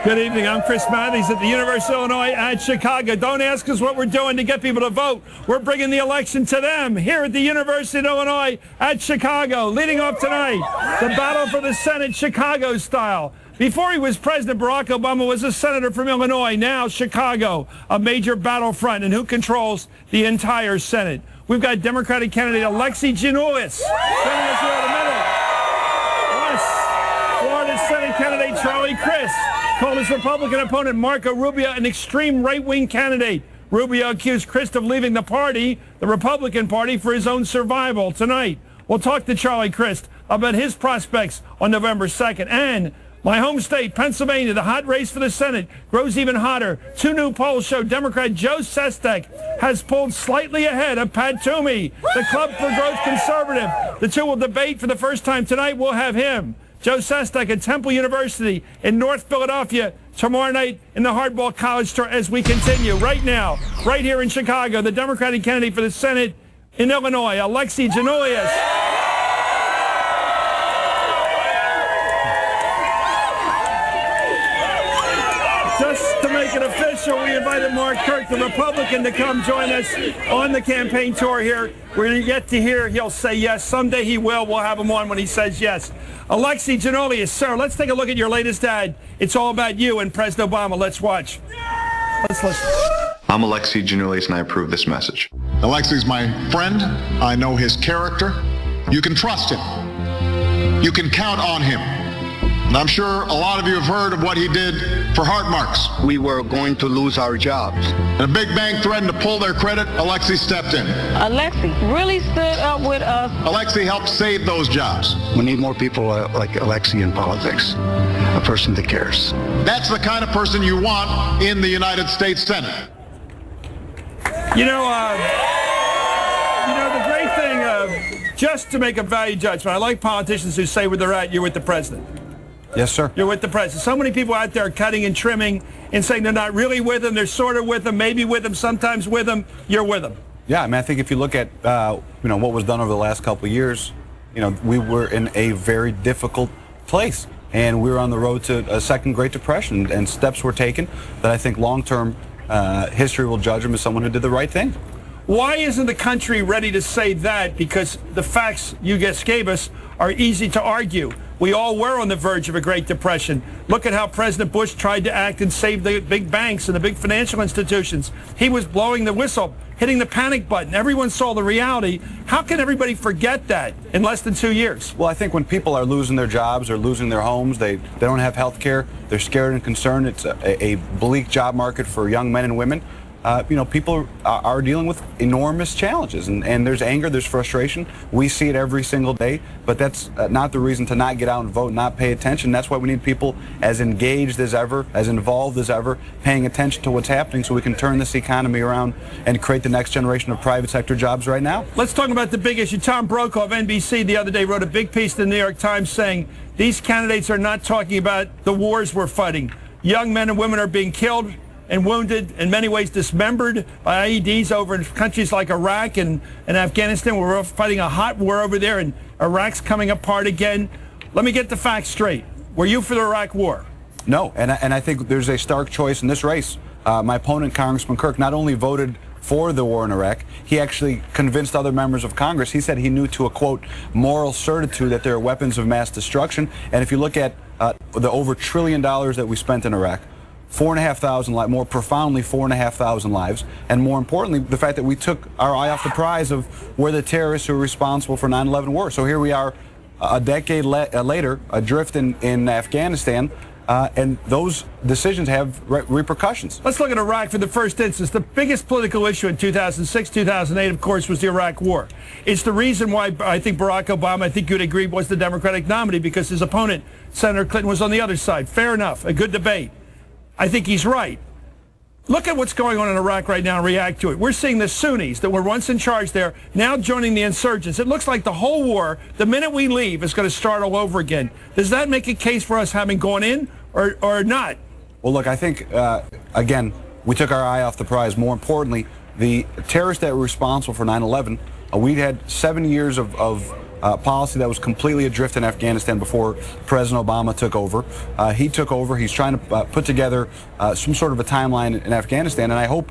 Good evening. I'm Chris Matthews at the University of Illinois at Chicago. Don't ask us what we're doing to get people to vote. We're bringing the election to them here at the University of Illinois at Chicago. Leading off tonight, the battle for the Senate, Chicago style. Before he was president, Barack Obama was a senator from Illinois. Now Chicago, a major battlefront, and who controls the entire Senate? We've got Democratic candidate Alexi Giannoulias joining us here in a minute. Plus, Florida Senate candidate Charlie Crist called his Republican opponent Marco Rubio an extreme right-wing candidate. Rubio accused Crist of leaving the party, the Republican Party, for his own survival. Tonight, we'll talk to Charlie Crist about his prospects on November 2nd. And my home state, Pennsylvania, the hot race for the Senate grows even hotter. Two new polls show Democrat Joe Sestak has pulled slightly ahead of Pat Toomey, the Club for Growth conservative. The two will debate for the first time tonight. We'll have him, Joe Sestak, at Temple University in North Philadelphia, tomorrow night in the Hardball College Tour as we continue. Right now, right here in Chicago, the Democratic candidate for the Senate in Illinois, Alexi Giannoulias. Just to make it official, we invited Mark Kirk, the Republican, to come join us on the campaign tour here. We're going to get to hear he'll say yes. Someday he will. We'll have him on when he says yes. Alexi Giannoulias, sir, let's take a look at your latest ad. It's all about you and President Obama. Let's watch. Let's listen. I'm Alexi Giannoulias, and I approve this message. Alexi's my friend. I know his character. You can trust him. You can count on him. And I'm sure a lot of you have heard of what he did for heart marks. We were going to lose our jobs. And a big bank threatened to pull their credit. Alexi stepped in. Alexi really stood up with us. Alexi helped save those jobs. We need more people like Alexi in politics, a person that cares. That's the kind of person you want in the United States Senate. You know, the great thing, just to make a value judgment, I like politicians who say where they're at, you're with the president. Yes, sir. You're with the president. So many people out there cutting and trimming and saying they're not really with him, they're sort of with him, maybe with him, sometimes with him. You're with him. Yeah, I mean, I think if you look at what was done over the last couple of years, we were in a very difficult place, and we were on the road to a second Great Depression, and steps were taken that I think long-term history will judge him as someone who did the right thing. Why isn't the country ready to say that? Because the facts you just gave us are easy to argue. We all were on the verge of a Great Depression. Look at how President Bush tried to act and save the big banks and the big financial institutions. He was blowing the whistle, hitting the panic button. Everyone saw the reality. How can everybody forget that in less than 2 years? Well, I think when people are losing their jobs or losing their homes, they don't have health care, they're scared and concerned. It's a bleak job market for young men and women. People are dealing with enormous challenges, and there's anger, there's frustration. We see it every single day, but that's not the reason to not get out and vote, not pay attention. That's why we need people as engaged as ever, as involved as ever, paying attention to what's happening so we can turn this economy around and create the next generation of private sector jobs right now. Let's talk about the big issue. Tom Brokaw of NBC the other day wrote a big piece in the New York Times saying these candidates are not talking about the wars we're fighting. Young men and women are being killed and wounded, in many ways dismembered by IEDs over in countries like Iraq and Afghanistan. We're fighting a hot war over there, and Iraq's coming apart again. Let me get the facts straight. Were you for the Iraq war? No, and I think there's a stark choice in this race. My opponent, Congressman Kirk, not only voted for the war in Iraq, he actually convinced other members of Congress. He said he knew to a, quote, moral certitude that they're weapons of mass destruction. And if you look at the over $1 trillion that we spent in Iraq, 4,500 lives, more profoundly 4,500 lives, and more importantly, the fact that we took our eye off the prize of where the terrorists who were responsible for 9/11 were. So here we are, a decade later, adrift in Afghanistan, and those decisions have repercussions. Let's look at Iraq for the first instance. The biggest political issue in 2006, 2008, of course, was the Iraq war. It's the reason why I think Barack Obama, I think you'd agree, was the Democratic nominee, because his opponent, Senator Clinton, was on the other side. Fair enough, a good debate. I think he's right. Look at what's going on in Iraq right now and react to it. We're seeing the Sunnis that were once in charge there now joining the insurgents. It looks like the whole war, the minute we leave, is going to start all over again. Does that make a case for us having gone in or not? Well, look, I think, again, we took our eye off the prize. More importantly, the terrorists that were responsible for 9/11, we had 7 years of policy that was completely adrift in Afghanistan before President Obama took over. He took over. He's trying to put together some sort of a timeline in Afghanistan, and I hope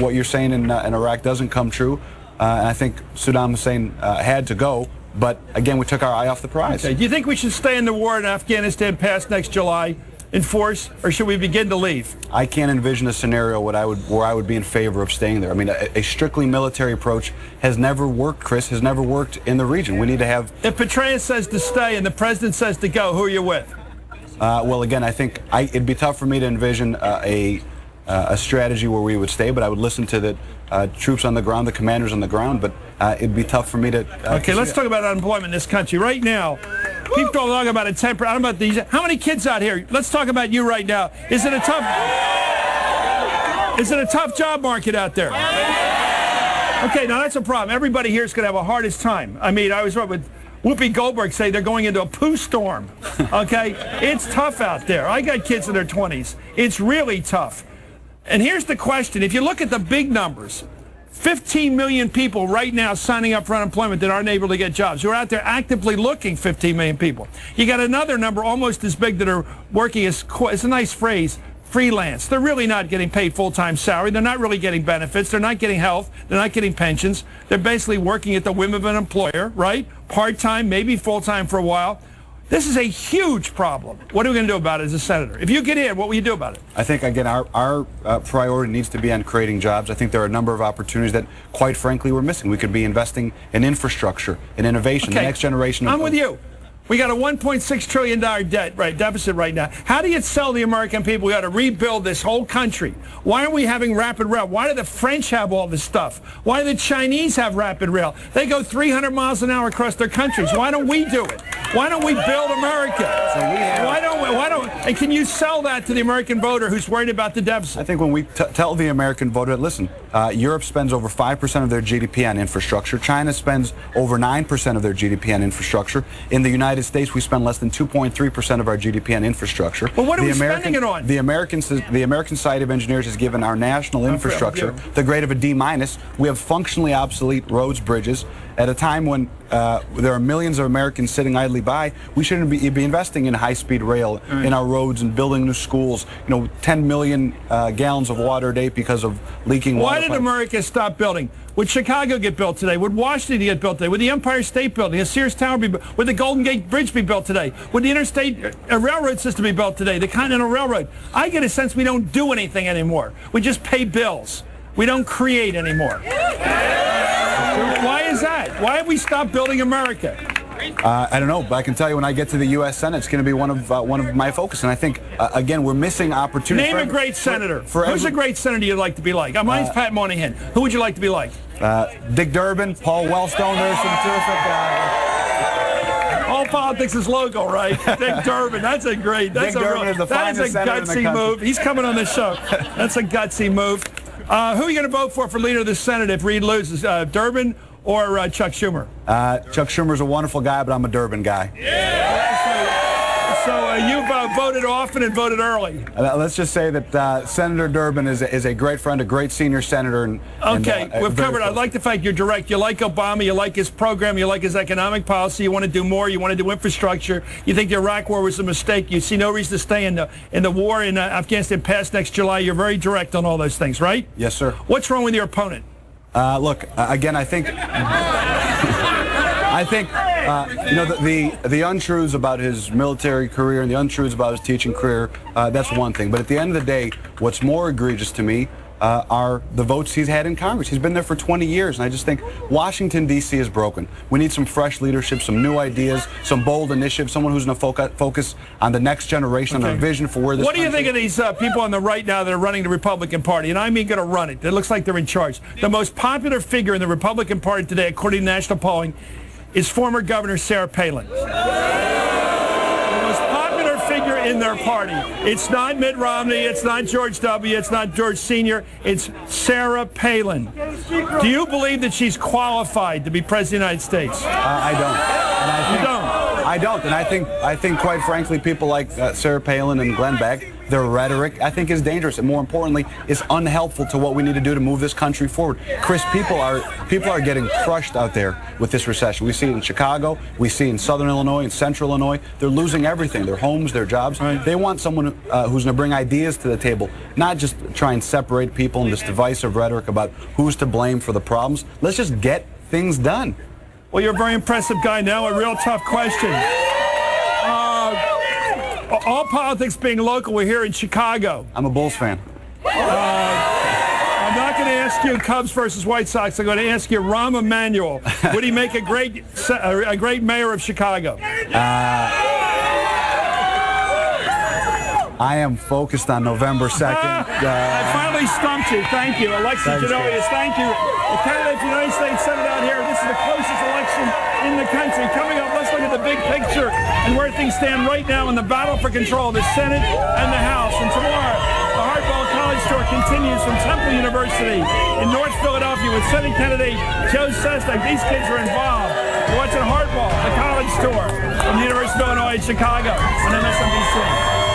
what you're saying in Iraq doesn't come true. And I think Saddam Hussein had to go. But again, we took our eye off the prize. Okay. Do you think we should stay in the war in Afghanistan past next July in force, or should we begin to leave? I can't envision a scenario where I would be in favor of staying there. I mean, a strictly military approach has never worked, Chris, has never worked in the region. We need to have... If Petraeus says to stay and the president says to go, who are you with? Well, again, I think it'd be tough for me to envision a strategy where we would stay, but I would listen to the troops on the ground, the commanders on the ground, but it'd be tough for me to... Okay, let's talk about unemployment in this country. Right now, people talk about a 10%. I don't know about these. How many kids out here? Let's talk about you right now. Is it a tough job market out there? Okay, now that's a problem. Everybody here is going to have a hardest time. I mean, I was right with Whoopi Goldberg say they're going into a poo storm. Okay? It's tough out there. I got kids in their 20s. It's really tough. And here's the question. If you look at the big numbers, 15 million people right now signing up for unemployment that aren't able to get jobs. Who are out there actively looking, 15 million people. You got another number almost as big that are working as, it's a nice phrase, freelance. They're really not getting paid full-time salary. They're not really getting benefits. They're not getting health. They're not getting pensions. They're basically working at the whim of an employer, right? Part-time, maybe full-time for a while. This is a huge problem. What are we going to do about it as a senator? If you get in, what will you do about it? I think, again, our priority needs to be on creating jobs. I think there are a number of opportunities that, quite frankly, we're missing. We could be investing in infrastructure, in innovation, the next generation of... I'm with you. We got a $1.6 trillion deficit right now. How do you tell the American people we got to rebuild this whole country? Why aren't we having rapid rail? Why do the French have all this stuff? Why do the Chinese have rapid rail? They go 300 miles an hour across their countries. Why don't we do it? Why don't we build America? So why don't? And can you sell that to the American voter who's worried about the deficit? I think when we tell the American voter, listen, Europe spends over 5% of their GDP on infrastructure. China spends over 9% of their GDP on infrastructure. In the United States, we spend less than 2.3% of our GDP on infrastructure. Well, what are we spending it on? The American Society of Engineers has given our national infrastructure the grade of a D-. We have functionally obsolete roads, bridges. At a time when there are millions of Americans sitting idly by, we shouldn't be investing in high-speed rail, in our roads, and building new schools. 10 million gallons of water a day because of leaking water. Why did America stop building? Would Chicago get built today? Would Washington get built today? Would the Empire State Building, the Sears Tower be built? Would the Golden Gate Bridge be built today? Would the interstate railroad system be built today? The Continental Railroad? I get a sense we don't do anything anymore. We just pay bills. We don't create anymore. Why is that? Why have we stopped building America? I don't know, but I can tell you when I get to the U.S. Senate, it's going to be one of my focus. And I think, again, we're missing opportunity. Name a great senator. Who's a great senator you'd like to be like? Mine's Pat Moynihan. Who would you like to be like? Dick Durbin, Paul Wellstone. There's some terrific All politics is local, right? Dick Durbin. That's a great. That's Dick Durbin is the finest senator in the gutsy country. move. He's coming on the show. That's a gutsy move. Who are you going to vote for leader of the Senate if Reid loses? Durbin or Chuck Schumer? Chuck Schumer's a wonderful guy, but I'm a Durbin guy. So you've voted often and voted early. Let's just say that Senator Durbin is a great friend, a great senior senator. We've covered. I like the fact you're direct. You like Obama. You like his program. You like his economic policy. You want to do more. You want to do infrastructure. You think the Iraq war was a mistake. You see no reason to stay in the war in Afghanistan past next July. You're very direct on all those things, right? Yes, sir. What's wrong with your opponent? Look, again, I think the untruths about his military career and the untruths about his teaching career, that's one thing. But at the end of the day, what's more egregious to me are the votes he's had in Congress. He's been there for 20 years, and I just think Washington, D.C. is broken. We need some fresh leadership, some new ideas, some bold initiatives, someone who's going to focus on the next generation, on a vision for where this What do you think of these people on the right now that are running the Republican Party? And I mean going to run it. It looks like they're in charge. The most popular figure in the Republican Party today, according to national polling, is former Governor Sarah Palin. Figure in their party. It's not Mitt Romney, it's not George W., it's not George Sr., it's Sarah Palin. Do you believe that she's qualified to be President of the United States? I don't. You don't? I don't, and I think quite frankly, people like Sarah Palin and Glenn Beck their rhetoric, I think, is dangerous, and more importantly, is unhelpful to what we need to do to move this country forward. Chris, people are getting crushed out there with this recession. We see it in Chicago, we see it in Southern Illinois and Central Illinois. They're losing everything, their homes, their jobs. Right. They want someone who's going to bring ideas to the table, not just try and separate people in this divisive rhetoric about who's to blame for the problems. Let's just get things done. Well, you're a very impressive guy. Now, a real tough question. All politics being local, we're here in Chicago. I'm a Bulls fan. I'm not going to ask you Cubs versus White Sox. I'm going to ask you Rahm Emanuel. Would he make a great mayor of Chicago? I am focused on November 2nd. I finally stumped you. Thank you. Alexi Giannoulias, thank you. The candidate for the United States Senate out here. This is the closest election in the country. Coming up, let's look at the big picture and where things stand right now in the battle for control of the Senate and the House. And tomorrow, the Hardball College Tour continues from Temple University in North Philadelphia with Senate candidate Joe Sestak. These kids are involved. You're watching Hardball, the College Tour from the University of Illinois in Chicago on MSNBC.